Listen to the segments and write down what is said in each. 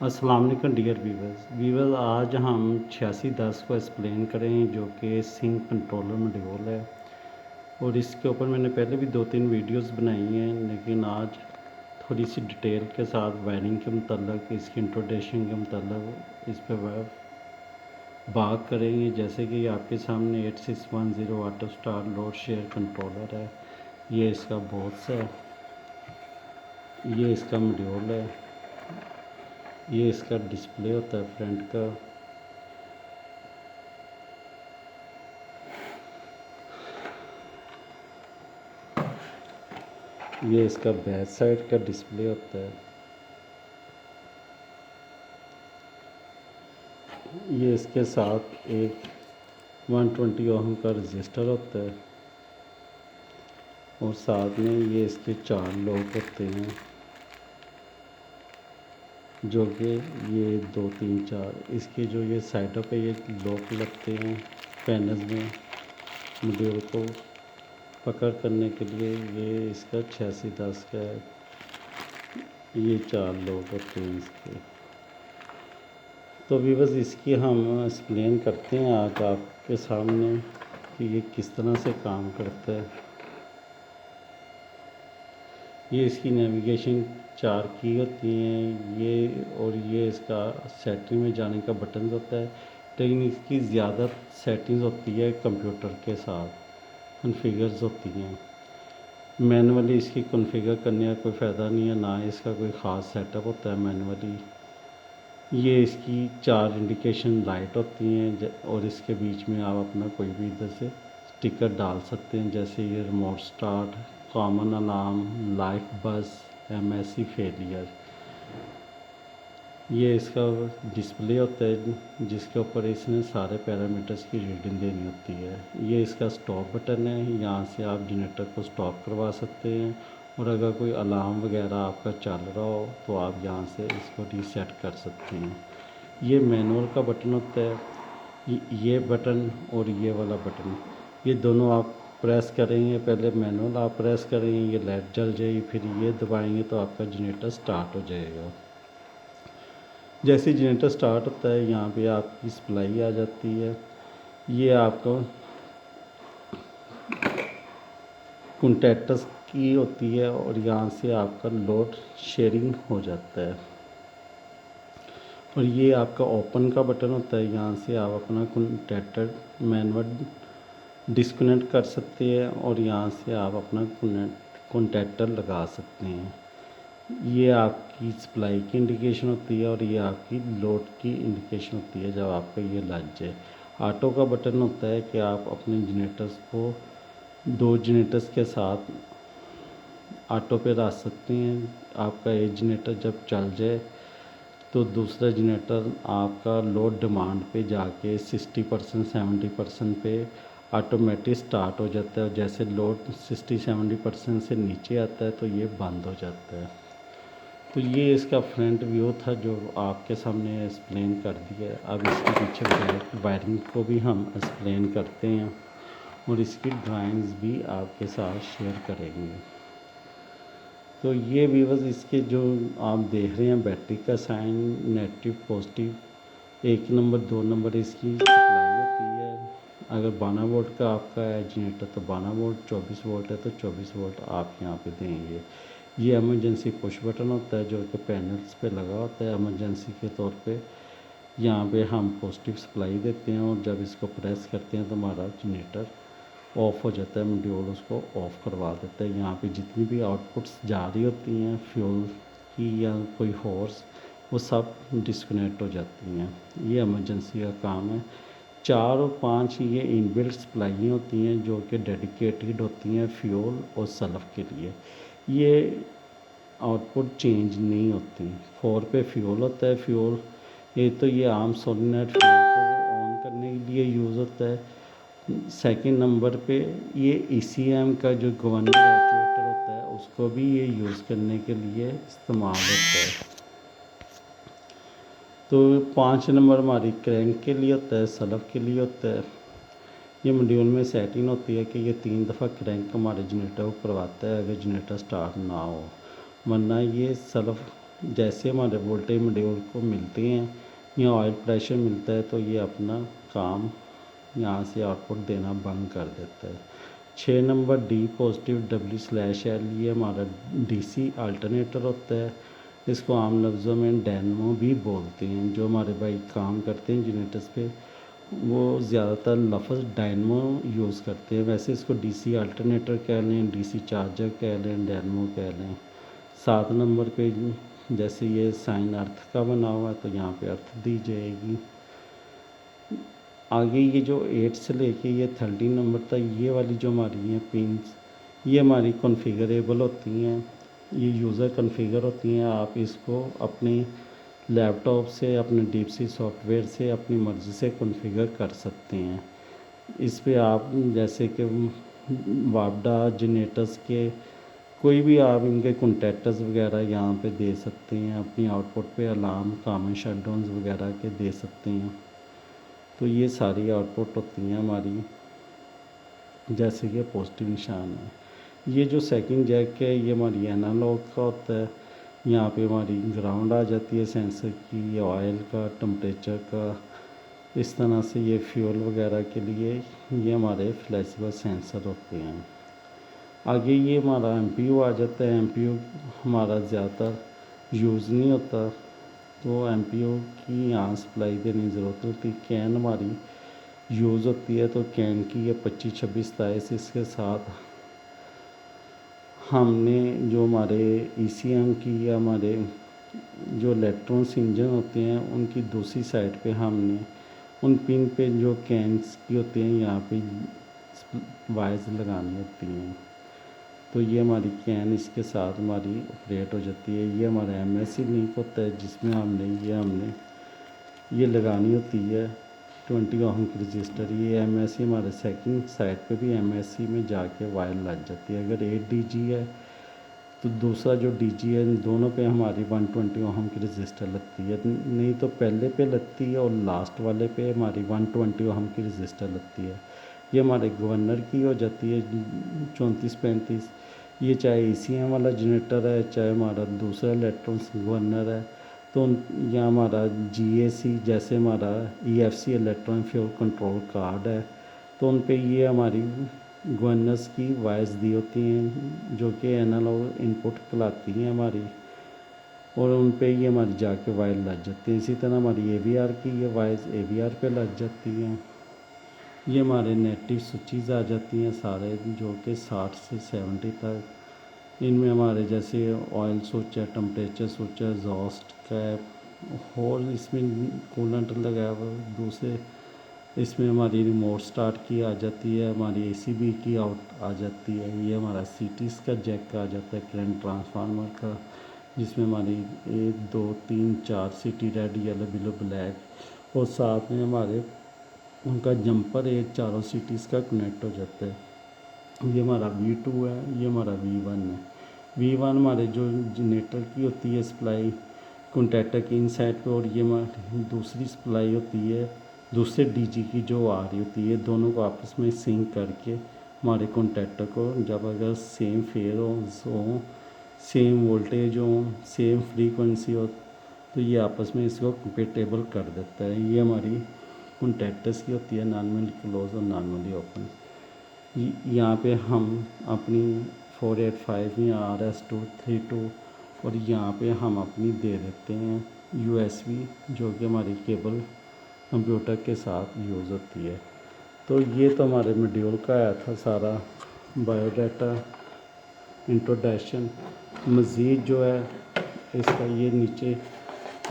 अस्सलाम वालेकुम dear viewers आज हम 8610 को एक्सप्लेन करें जो कि सिंक कंट्रोलर मॉड्यूल है। और इसके ऊपर मैंने पहले भी 2-3 वीडियोस बनाई हैं, लेकिन आज थोड़ी सी डिटेल के साथ वायरिंग के मतलब इसकी इंट्रोडक्शन के मतलब इस पर बात करेंगे। जैसे कि आपके सामने 8610 auto star load share controller है। ये इसका बॉक्स है, ये इसका मॉड्यूल है, ये इसका डिस्प्ले होता है फ्रंट का, ये इसका बैक साइड का डिस्प्ले होता है, ये इसके साथ एक 120 ओम का रजिस्टर होता है और साथ में ये इसके 4 लॉक होते हैं, जो कि ये 2 3 4 इसके जो ये साइडों पे ये लॉक लगते हैं पैनल्स में मॉड्यूल को पकड़ करने के लिए। ये इसका 8610 का है, ये 4 लॉक होते हैं इसके। तो व्यूअर्स इसकी हम एक्सप्लेन करते हैं आज आपके सामने कि ये किस तरह से काम करता है। ये इसकी नेविगेशन 4 की होती हैं ये, और ये इसका सेटिंग में जाने का बटन होता है, लेकिन इसकी ज़्यादा सेटिंग्स होती है कंप्यूटर के साथ कॉन्फ़िगर्स होती हैं। मैनुअली इसकी कॉन्फ़िगर करने का कोई फ़ायदा नहीं है, ना इसका कोई ख़ास सेटअप होता है मैनुअली। ये इसकी 4 इंडिकेशन लाइट होती हैं और इसके बीच में आप अपना कोई भी इधर से स्टिकर डाल सकते हैं, जैसे ये remote start, common alarm, life बस, एमएससी फेलियर। ये इसका डिस्प्ले होता है जिसके ऊपर इसने सारे पैरामीटर्स की रीडिंग देनी होती है। ये इसका स्टॉप बटन है, यहाँ से आप जनरेटर को स्टॉप करवा सकते हैं, और अगर कोई अलार्म वगैरह आपका चल रहा हो तो आप यहाँ से इसको रीसेट कर सकते हैं। ये मैनुअल का बटन होता है, ये बटन और ये वाला बटन, ये दोनों आप प्रेस करेंगे। पहले मैनुअल आप प्रेस करेंगे, ये लाइट जल जाएगी, फिर ये दबाएंगे तो आपका जनरेटर स्टार्ट हो जाएगा। जैसे जनरेटर स्टार्ट होता है यहाँ पे आपकी सप्लाई आ जाती है, ये आपको कॉन्टैक्ट्स की होती है और यहाँ से आपका लोड शेयरिंग हो जाता है। और ये आपका ओपन का बटन होता है, यहाँ से आप अपना कॉन्टैक्टर मैनुअल डिस्कनेक्ट कर सकते हैं और यहाँ से आप अपना कॉन्टैक्टर लगा सकते हैं। ये आपकी सप्लाई की इंडिकेशन होती है और ये आपकी लोड की इंडिकेशन होती है जब आपका ये लग जाए। ऑटो का बटन होता है कि आप अपने जनरेटर्स को 2 जनरेटर्स के साथ ऑटो पे रख सकते हैं। आपका एक जनरेटर जब चल जाए तो दूसरा जनरेटर आपका लोड डिमांड पे जाके 60% 70% पे ऑटोमेटिक स्टार्ट हो जाता है, और जैसे लोड 60-70% से नीचे आता है तो ये बंद हो जाता है। तो ये इसका फ्रंट व्यू था जो आपके सामने एक्सप्लेन कर दिया है। अब इसके पीछे बैक वायरिंग को भी हम एक्सप्लेन करते हैं और इसकी ड्राइंग्स भी आपके साथ शेयर करेंगे। तो ये व्यूअर्स इसके जो आप देख रहे हैं बैटरी का sign negative positive, 1 number 2 number इसकी सप्लाई होती है। अगर 12 वोल्ट का आपका है जनरेटर तो 12 वोल्ट, 24 वोल्ट है तो 24 वोल्ट आप यहाँ पे देंगे। ये इमरजेंसी पुश बटन होता है जो कि पैनल्स पे लगा होता है इमरजेंसी के तौर पे। यहाँ पे हम पॉजिटिव सप्लाई देते हैं और जब इसको प्रेस करते हैं तो हमारा जनरेटर ऑफ़ हो जाता है, मॉड्यूल उसको ऑफ़ करवा देता है। यहाँ पे जितनी भी आउटपुट्स जा रही होती हैं फ्यूल की या कोई हॉर्स, वो सब डिस्कनेक्ट हो जाती हैं। ये इमरजेंसी का काम है। 4 और 5 ये इनबिल्ट सप्लाई होती हैं जो कि डेडिकेटेड होती हैं फ्यूल और सल्फ के लिए। ये आउटपुट चेंज नहीं होती। 4 पे फ्यूल होता है, फ्यूल एक तो ये आम सोलिनॉइड फ्यूल को ऑन करने के लिए यूज़ होता है। सेकंड नंबर पे ये ECM का जो गवर्नर एक्चुएटर होता है उसको भी ये यूज़ करने के लिए इस्तेमाल होता है। तो 5 नंबर हमारी क्रैंक के लिए होता है, सल्फ के लिए होता है। ये मॉड्यूल में सेटिंग होती है कि ये 3 दफ़ा क्रैंक हमारे जनरेटर को करवाता है अगर जनरेटर स्टार्ट ना हो, वरना ये सल्फ जैसे हमारे वोल्टेज मॉड्यूल को मिलते हैं या ऑयल प्रेशर मिलता है तो ये अपना काम यहाँ से आउटपुट देना बंद कर देता है। 6 नंबर डी पॉजिटिव W/L ये हमारा DC अल्टरनेटर होता है। इसको आम लफ्ज़ों में डायनमो भी बोलते हैं। जो हमारे भाई काम करते हैं जनरेटर्स पे वो ज़्यादातर लफ्ज़ डायनमो यूज़ करते हैं। वैसे इसको DC अल्टरनेटर कह लें, DC चार्जर कह लें, डायनमो कह लें। 7 नंबर पे जैसे ये साइन अर्थ का बना हुआ है तो यहाँ पे अर्थ दी जाएगी। आगे ये जो 8 से लेके ये 13 नंबर तक ये वाली जो हमारी हैं पिंस ये हमारी कॉन्फ़िगरेबल होती हैं। ये यूज़र कॉन्फ़िगर होती हैं। आप इसको अपने लैपटॉप से अपने डीपसी सॉफ्टवेयर से अपनी मर्ज़ी से कॉन्फ़िगर कर सकते हैं। इस पे आप जैसे कि वापडा जनरेटर्स के कोई भी आप इनके कॉन्टैक्टर्स वगैरह यहाँ पे दे सकते हैं। अपनी आउटपुट पे अलार्म कॉमन शटडाउन्स वगैरह के दे सकते हैं। तो ये सारी आउटपुट होती हैं हमारी, जैसे कि पॉजिटिव निशान है। ये जो सेकंड जैक है ये हमारी एनालॉग का होता है। यहाँ पे हमारी ग्राउंड आ जाती है सेंसर की, ऑयल का, टेम्परेचर का। इस तरह से ये फ्यूल वगैरह के लिए ये हमारे फ्लेक्सिबल सेंसर होते हैं। आगे ये हमारा MPU आ जाता है। MPU हमारा ज़्यादातर यूज़ नहीं होता तो MPU की यहाँ सप्लाई देने की ज़रूरत होती है। कैन हमारी यूज़ होती है तो कैन की ये 25, 26, 27 इसके साथ हमने जो हमारे ECM की या हमारे जो इलेक्ट्रॉन्स इंजन होते हैं उनकी दूसरी साइड पे हमने उन पिन पे जो कैन्स की होती हैं यहाँ पे वायर्स लगानी होती हैं। तो ये हमारी कैन इसके साथ हमारी ऑपरेट हो जाती है। ये हमारा MSC लिंक होता है जिसमें हमने ये लगानी होती है 20 ओम की रजिस्टर। ये MSC हमारे सेकंड साइड पे भी MSC में जाके वायर लग जाती है। अगर 8 DG है तो दूसरा जो DG है दोनों पे हमारी 120 ओम की रजिस्टर लगती है। नहीं तो पहले पे लगती है और लास्ट वाले पे हमारी 120 ओम की रजिस्टर लगती है। ये हमारे गवर्नर की हो जाती है 34, 35। ये चाहे ECM वाला जनरेटर है चाहे हमारा दूसरा इलेक्ट्रॉनिक्स गवर्नर है तो यहाँ हमारा GAC जैसे हमारा EFC electronic fuel control card है तो उन पे ये हमारी गवर्नर्स की वायर्स दी होती हैं जो कि एनालॉग इनपुट कहलाती हैं हमारी, और उन पे ये हमारी जाके वायर लग जाती है। इसी तरह हमारी AVR की ये वायर्स AVR पे लग जाती हैं। ये हमारे नेटिव स्विचेस आ जाती हैं सारे जो कि 60 से 70 तक। इनमें हमारे जैसे ऑयल स्विच है, टेम्परेचर स्विच है, एग्जॉस्ट कैप और इसमें कूलेंट लगा हुआ दूसरे। इसमें हमारी रिमोट स्टार्ट की आ जाती है, हमारी ACB की आउट आ जाती है। ये हमारा CTs का जैक आ जाता है करंट ट्रांसफार्मर का, जिसमें हमारी 1, 2, 3, 4 CT red, yellow, blue, black और साथ में हमारे उनका जंपर एक चारों CTs का कनेक्ट हो जाता है। ये हमारा V2 है, ये हमारा V1 है। V1 हमारे जो जनरेटर की होती है सप्लाई कॉन्टैक्टर की इन साइड पे, और ये हमारी दूसरी सप्लाई होती है दूसरे DG की जो आ रही होती है। दोनों को आपस में सिंक करके हमारे कॉन्टैक्टर को जब अगर सेम फेयर हो, सेम वोल्टेज हो, सेम फ्रीक्वेंसी हो तो ये आपस में इसको कंपेटेबल कर देता है। ये हमारी कॉन्टैक्टर्स की होती है नॉर्मली क्लोज और नॉर्मली ओपन। यहाँ पे हम अपनी 485 या RS-232 और यहाँ पे हम अपनी दे देते हैं USB जो कि हमारी केबल कंप्यूटर के साथ यूज़ होती है। तो ये तो हमारे मॉड्यूल का आया था सारा बायोडाटा इंट्रोडक्शन। मज़ीद जो है इसका ये नीचे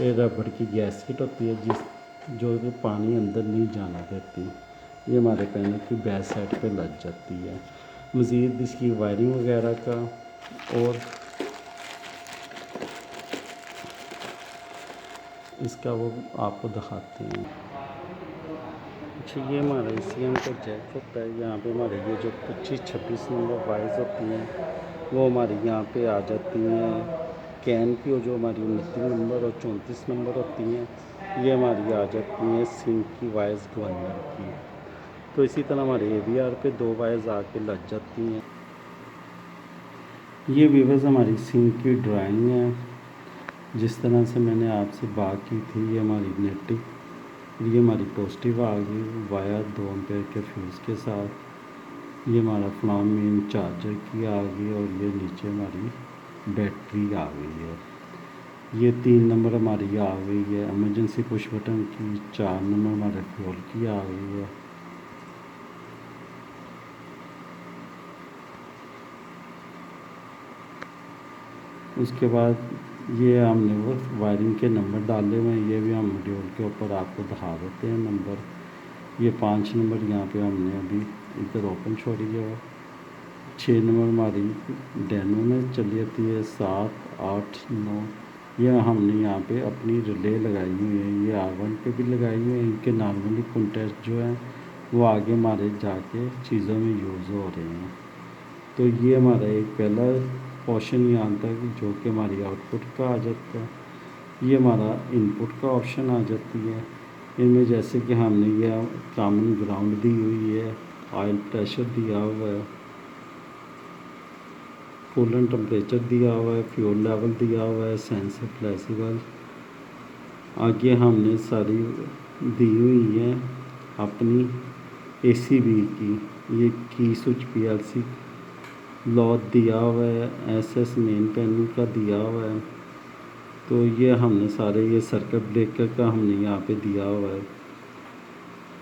रबड़ की गैसकेट होती है जो कि पानी अंदर नहीं जाना देती। ये हमारे पैनल की बैक साइड पे लग जाती है। मज़ीद इसकी वायरिंग वगैरह का और इसका वो आपको दिखाते हैं। अच्छा, ये हमारा ECM का जैक होता है। यहाँ पे हमारे ये जो 25, 26 नंबर वायर्स होती हैं वो हमारी यहाँ पे आ जाती हैं कैन की, और जो हमारी 29 नंबर और 34 नंबर होती हैं ये हमारी आ जाती हैं सिंक की वायर्स गवर्नर की। तो इसी तरह हमारे AVR पे 2 वायर्स आके लग जाती हैं। ये व्यूअर्स हमारी सिंक की ड्राइंग है। जिस तरह से मैंने आपसे बात की थी, ये हमारी नेगेटिव, ये हमारी पॉजिटिव आ गई वाया 2 एम्पेयर के फ्यूज़ के साथ। ये हमारा फ्लैम मेन चार्जर की आ गई और ये नीचे हमारी बैटरी आ गई है। ये 3 नंबर हमारी आ गई है इमरजेंसी पुश बटन की, 4 नंबर हमारे फ्यूल की आ गई है। उसके बाद ये हमने वो वायरिंग के नंबर डाले हुए हैं, ये भी हम मॉड्यूल के ऊपर आपको दिखा देते हैं नंबर। ये 5 नंबर यहाँ पे हमने अभी इधर ओपन छोड़ी है। 6 नंबर हमारी डैनो में चली जाती है, 7, 8, 9 ये हमने यहाँ पे अपनी रिले लगाई हुई है। ये R1 पे भी लगाई हुई है। इनके नॉर्मली कॉन्टैक्ट जो हैं वो आगे हमारे जाके चीज़ों में यूज़ हो रहे हैं। तो ये हमारा एक पहला पोर्शन यहाँ तक जो कि हमारी आउटपुट का आ जाता है। ये हमारा इनपुट का ऑप्शन आ जाती है। इनमें जैसे कि हमने ये कॉमन ग्राउंड दी हुई है, ऑयल प्रेशर दिया हुआ है, कूलेंट टेम्परेचर दिया हुआ है, फ्यूल लेवल दिया हुआ है, सेंसर फ्लेक्सिबल। आगे हमने सारी दी हुई है अपनी ACB की, ये की स्विच PLC लॉक दिया हुआ है, SS मेन पैनल का दिया हुआ है। तो ये हमने सारे ये सर्किट ब्रेकर का हमने यहाँ पे दिया हुआ है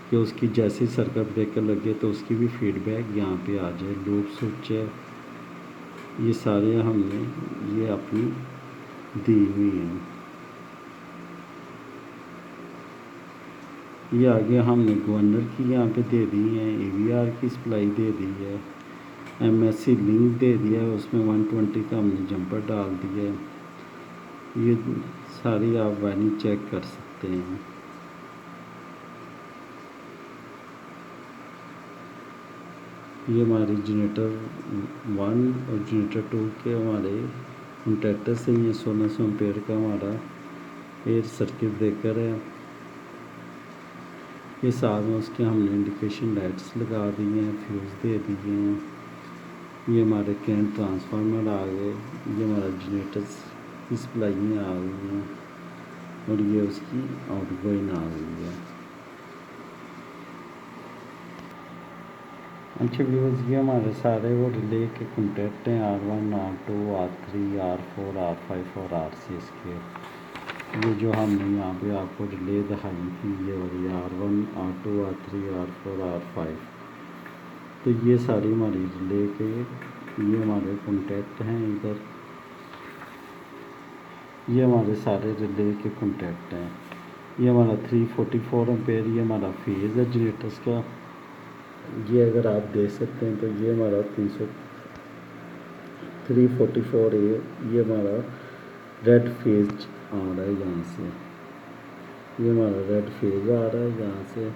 कि उसकी जैसे सर्किट ब्रेकर लगे तो उसकी भी फीडबैक यहाँ पे आ जाए। लूप स्विच है, ये सारे हमने ये अपनी दी हुई हैं। ये आगे हमने गवर्नर की यहाँ पे दे दी है, AVR की सप्लाई दे दी है, MSC लिंक दे दिया है, उसमें 120 का हमने जंपर डाल दिया है। ये सारी आप वायरिंग चेक कर सकते हैं। ये हमारी जनरेटर 1 और जनरेटर 2 के हमारे कॉन्टैक्टर से ये 1600 एम्पेयर का हमारा एयर सर्किट ब्रेकर है। ये साथ में उसके हमने इंडिकेशन लाइट्स लगा दी हैं, फ्यूज़ दे दिए हैं। ये हमारे करंट ट्रांसफार्मर आ गए, ये हमारा जनरेटर की सप्लाइयाँ आ गई हैं और ये उसकी आउटगोइंग आ गई है। अच्छा व्यूअर्स, ये हमारे सारे वो रिले के कॉन्टैक्ट हैं, R1, R2, R3, R4, R5 और R6 के। ये जो हमने यहाँ पे आपको रिले दिखाई थी, ये वाली R1, R2, R3, R4, R5, तो ये सारी हमारी रिले के ये हमारे कॉन्टैक्ट हैं। इधर ये हमारे सारे रिले के कॉन्टैक्ट हैं। ये हमारा 344 एम्पेयर ये हमारा फेज़ है जनरेटर्स का। ये अगर आप देख सकते हैं तो ये हमारा 344 ये हमारा रेड फेज आ रहा है यहाँ से। ये हमारा रेड फेज आ रहा है यहाँ से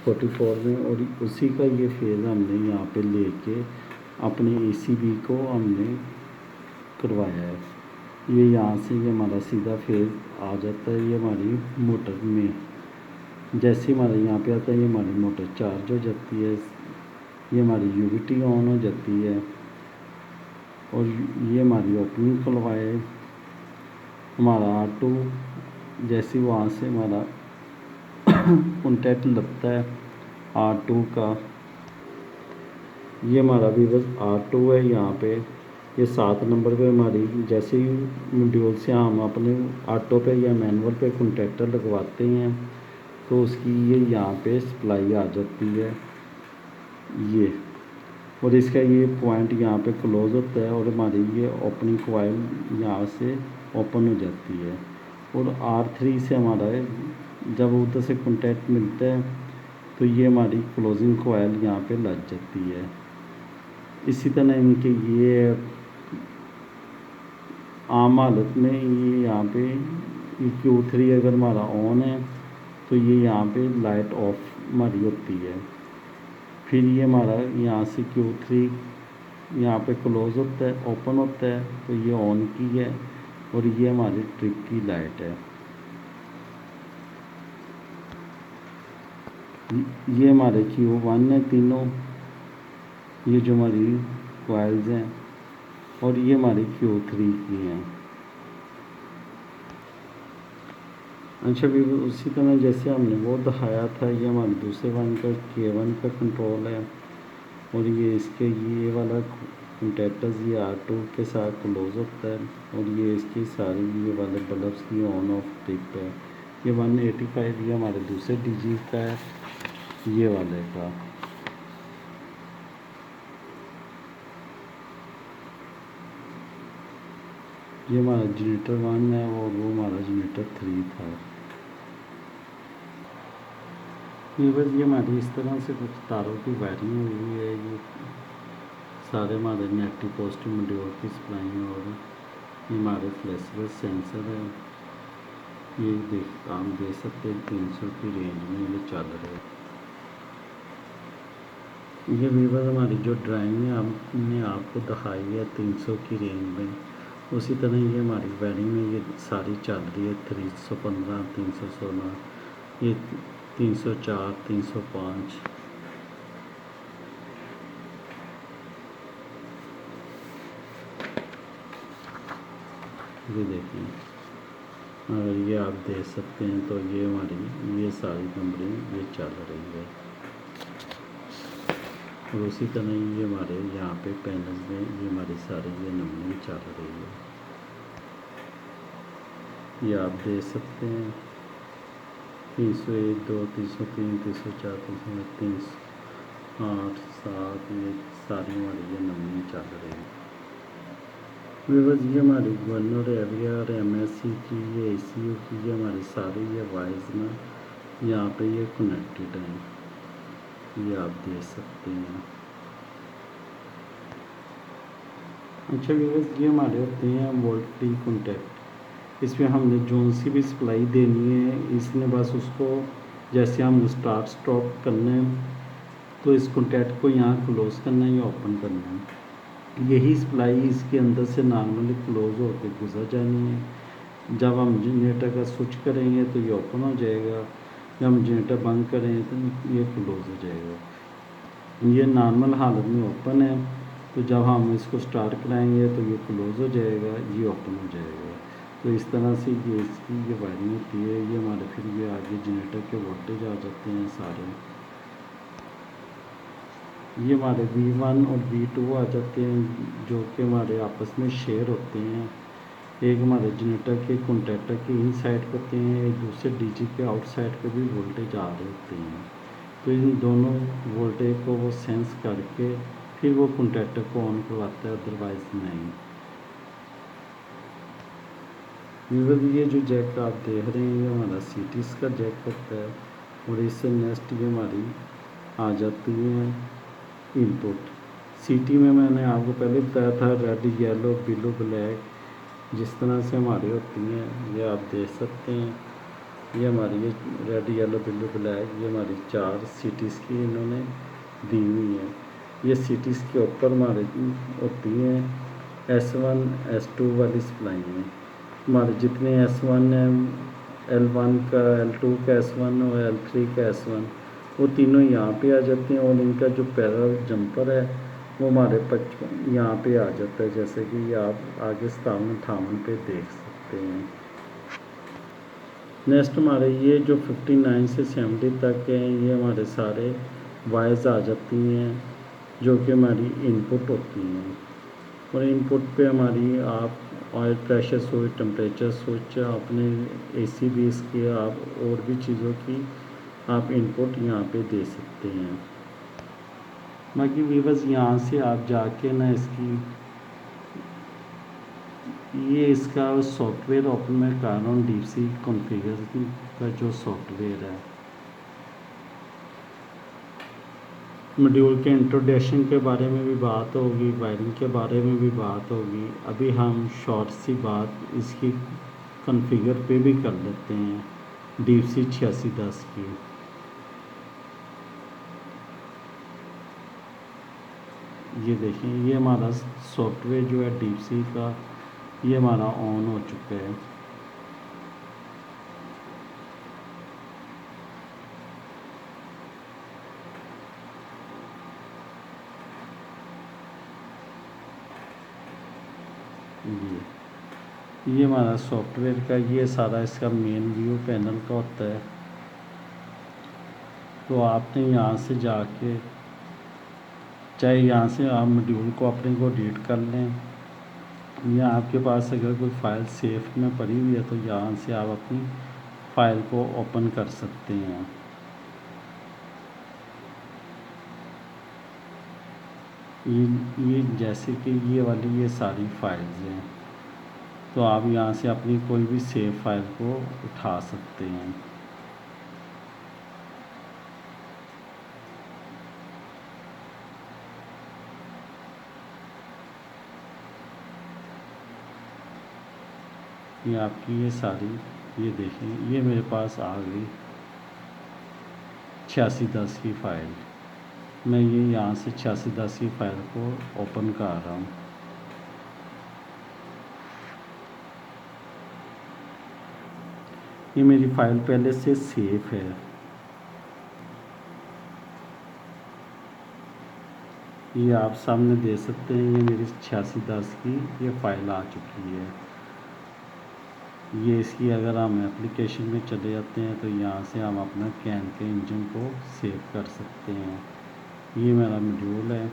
44 में, और उसी का ये फेज हमने यहाँ पे लेके अपने ACB को हमने करवाया है। ये यहाँ से ये हमारा सीधा फेज आ जाता है। ये हमारी मोटर में जैसे हमारे यहाँ पे आता है, ये हमारी मोटर चार्ज हो जाती है, ये हमारी UVT ऑन हो जाती है और ये हमारी ओपनिंग खुलवाए। हमारा R2 जैसे वहाँ से हमारा कॉन्टैक्ट लगता है R2 का, ये हमारा भी बस R2 है यहाँ पे। ये 7 नंबर पे हमारी जैसे ही मॉड्यूल से हम अपने ऑटो पे या मैनुअल पे कॉन्टैक्टर लगवाते हैं तो उसकी ये यहाँ पे सप्लाई आ जाती है ये, और इसका ये पॉइंट यहाँ पे क्लोज़ होता है और हमारी ये ओपनिंग कॉइल यहाँ से ओपन हो जाती है। और R3 से हमारा जब उधर से कॉन्टैक्ट मिलता है तो ये हमारी क्लोजिंग कॉइल यहाँ पे लग जाती है। इसी तरह इनके ये आम हालत में ये यहाँ पे Q3 अगर हमारा ऑन है तो ये यहाँ पे लाइट ऑफ हमारी होती है। फिर ये हमारा यहाँ से Q3 यहाँ पे क्लोज़ होता है, ओपन होता है, तो ये ऑन की है और ये हमारी ट्रिप की लाइट है। ये हमारे Q1 है तीनों, ये जो हमारी कॉइल्स हैं, और ये हमारी Q3 की हैं। अच्छा भी उसी तरह जैसे हमने वो दिखाया था, ये हमारे दूसरे वन का K1 का कंट्रोल है, और ये इसके ये वाला कंटेक्टर्स ये R2 के साथ क्लोज होता है, और ये इसकी सारी ये वाले बल्ब्स की ऑन ऑफ टिप है। ये 185 ये हमारे दूसरे DG का है, ये वाले का। ये हमारा जनरेटर 1 है और वो हमारा जनरेटर 3 था। ये बस ये हमारी इस तरह से कुछ तारों की वायरिंग हुई है। ये सारे हमारे नेगेटिव पॉजिटिव मॉड्यूल की सप्लाई है, और ये हमारे फ्लेक्सिबल सेंसर है। ये देख आप देख सकते हैं 300 की रेंज में ये चल रहे हैं। ये वीवर हमारी जो ड्राइंग है हमने आपको दिखाई है 300 की रेंज में, उसी तरह ये हमारी वायरिंग में ये सारी चल रही है 315, 316, ये 304, 305। ये देखिए, अगर ये आप देख सकते हैं तो ये हमारी ये सारी नंबरिंग ये चल रही है। और उसी तरह ये हमारे यहाँ पे पैनल में ये हमारी सारी ये नंबरिंग चल रही है। ये आप देख सकते हैं 301, 2, 303, 304, 308, 8, 7, ये सारी हमारी ये नंबरिंग चल रही है। बस ये हमारी गवर्नर एरिया और MSC की ये ACU की ये हमारी सारी ये वाइज ना यहाँ पे ये कनेक्टेड हैं, ये आप देख सकते हैं। अच्छा व्यूअर्स, ये हमारे होते हैं वोल्टी कॉन्टैक्ट। इसमें हमने जोन सी भी सप्लाई देनी है, इसने बस उसको जैसे हम स्टार्ट स्टॉप करना है तो इस कॉन्टैक्ट को यहाँ क्लोज़ करना है या ओपन करना है। यही सप्लाई इसके अंदर से नॉर्मली क्लोज़ होकर गुजर जानी है। जब हम जनरेटर का स्विच करेंगे तो ये ओपन हो जाएगा, जब हम जनरेटर बंद करेंगे तो ये क्लोज़ हो जाएगा। ये नॉर्मल हालत में ओपन है, तो जब हम इसको स्टार्ट कराएंगे तो ये क्लोज़ हो जाएगा, ये ओपन हो जाएगा। तो इस तरह से ये इसकी ये वायरिंग होती है। ये हमारे फिर ये आगे जनरेटर के वोल्टेज आ जाते हैं सारे। ये हमारे V1 और V2 आ जाते हैं जो कि हमारे आपस में शेयर होते हैं। एक हमारे जनरेटर के कॉन्टैक्टर के इन साइड पे होते हैं, एक दूसरे DG के आउटसाइड पे भी वोल्टेज आ रहे होते हैं। तो इन दोनों वोल्टेज को वो सेंस करके फिर वो कॉन्टैक्टर को ऑन करवाता है, अदरवाइज़ नहीं। ये जो जैक आप देख रहे हैं ये हमारा CTs का जैक होता है, और इससे नेक्स्ट ये हमारी आ जाती है इनपुट। CT में मैंने आपको पहले बताया था रेड, येलो, ब्लू, ब्लैक, जिस तरह से हमारी होती हैं ये आप देख सकते हैं। ये हमारी ये रेड, येलो, ब्लू, ब्लैक ये हमारी 4 CTs की इन्होंने दी हुई हैं। ये CTs के ऊपर हमारे होती हैं S1 S2 वाली सप्लाई में। हमारे जितने S1 हैं, L1 का, L2 का S1 और L3 का S1 वो तीनों यहाँ पे आ जाते हैं, और इनका जो पैरेलल जंपर है वो हमारे 55 यहाँ पे आ जाता है, जैसे कि ये आप आगे 57-58 पे देख सकते हैं। नेक्स्ट हमारे ये जो 59 से 70 तक है ये हमारे सारे वायर्स आ जाती हैं जो कि हमारी इनपुट होती हैं, और इनपुट पे हमारी आप oil pressure switch, temperature switch, अपने AC भी इसके आप और भी चीज़ों की आप इनपुट यहाँ पे दे सकते हैं। बाकी वीवर्स यहाँ से आप जाके ना इसकी ये इसका सॉफ्टवेयर ओपन में कर रहा हूँ, DeepC कॉन्फ़िगर का जो सॉफ्टवेयर है। मॉड्यूल के इंट्रोडक्शन के बारे में भी बात होगी, वायरिंग के बारे में भी बात होगी। अभी हम शॉर्ट सी बात इसकी कॉन्फ़िगर पे भी कर लेते हैं DeepC 8610 की। ये देखें, ये हमारा सॉफ्टवेयर जो है DeepC का ये हमारा ऑन हो चुका है। ये हमारा सॉफ्टवेयर का ये सारा इसका मेन व्यू पैनल का होता है। तो आपने यहाँ से जाके चाहे यहाँ से आप मॉड्यूल को अपने को एडिट कर लें, या आपके पास अगर कोई फ़ाइल सेफ में पड़ी हुई है तो यहाँ से आप अपनी फ़ाइल को ओपन कर सकते हैं। ये जैसे कि ये वाली ये सारी फाइल्स हैं, तो आप यहाँ से अपनी कोई भी सेव फाइल को उठा सकते हैं। ये आपकी ये सारी, ये देखें ये मेरे पास आ गई 8610 की फ़ाइल। मैं ये यहाँ से 8610 की फ़ाइल को ओपन कर रहा हूँ। ये मेरी फ़ाइल पहले से सेफ है। ये आप सामने दे सकते हैं, ये मेरी 8610 की ये फ़ाइल आ चुकी है। ये इसकी अगर हम एप्लीकेशन में चले जाते हैं तो यहाँ से हम अपना कैन के इंजन को सेव कर सकते हैं। ये मेरा मॉड्यूल है,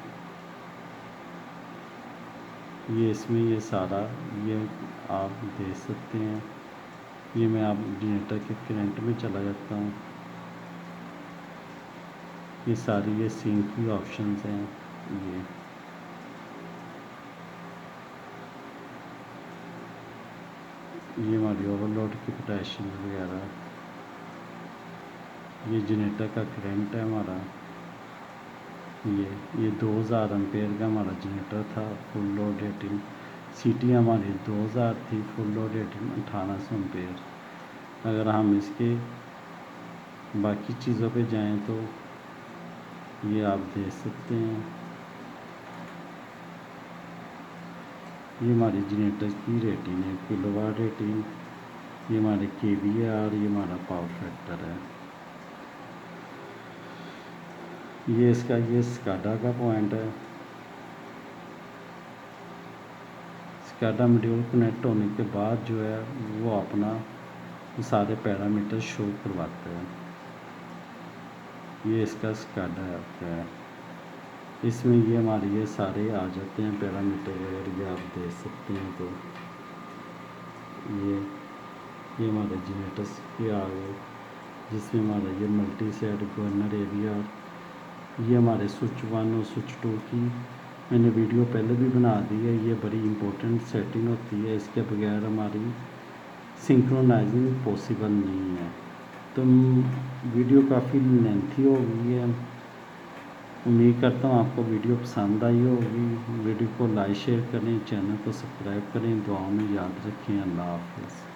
ये इसमें ये सारा ये आप देख सकते हैं। ये मैं आप जनरेटर के करंट में चला जाता हूँ। ये सारी ये सिंक की ऑप्शंस हैं। ये हमारी ओवरलोड की पोटेंशियल वगैरह, ये जनरेटर का करंट है हमारा। ये 2000 एम्पेयर का हमारा जनरेटर था, फुल लोड रेटिंग। सीटी हमारी 2000 थी, फुल लोड रेटिंग 1800 एम्पेयर। अगर हम इसके बाकी चीज़ों पे जाएं तो ये आप देख सकते हैं, ये हमारी जनरेटर की रेटिंग है, किलोवाट रेटिंग। ये हमारे KVAR, ये हमारा पावर फैक्टर है। ये इसका ये स्काडा का पॉइंट है। स्काडा मॉड्यूल कनेक्ट होने के बाद जो है वो अपना सारे पैरामीटर शो करवाता है। ये इसका स्काडा है, इसमें ये हमारे ये सारे आ जाते हैं पैरामीटर वगैरह, ये आप देख सकते हैं। तो ये हमारे जनरेटर्स के आ गए, जिसमें हमारा ये मल्टी सेट गवर्नर एरिया। ये हमारे स्विच 1 और स्विच 2 की मैंने वीडियो पहले भी बना दी है। ये बड़ी इम्पोर्टेंट सेटिंग होती है, इसके बगैर हमारी सिंक्रोनाइजिंग पॉसिबल नहीं है। तो वीडियो काफ़ी लेंथी हो गई है। उम्मीद करता हूँ आपको वीडियो पसंद आई होगी। वीडियो को लाइक शेयर करें, चैनल को सब्सक्राइब करें, दुआओं में याद रखें। अल्लाह हाफ़िज़।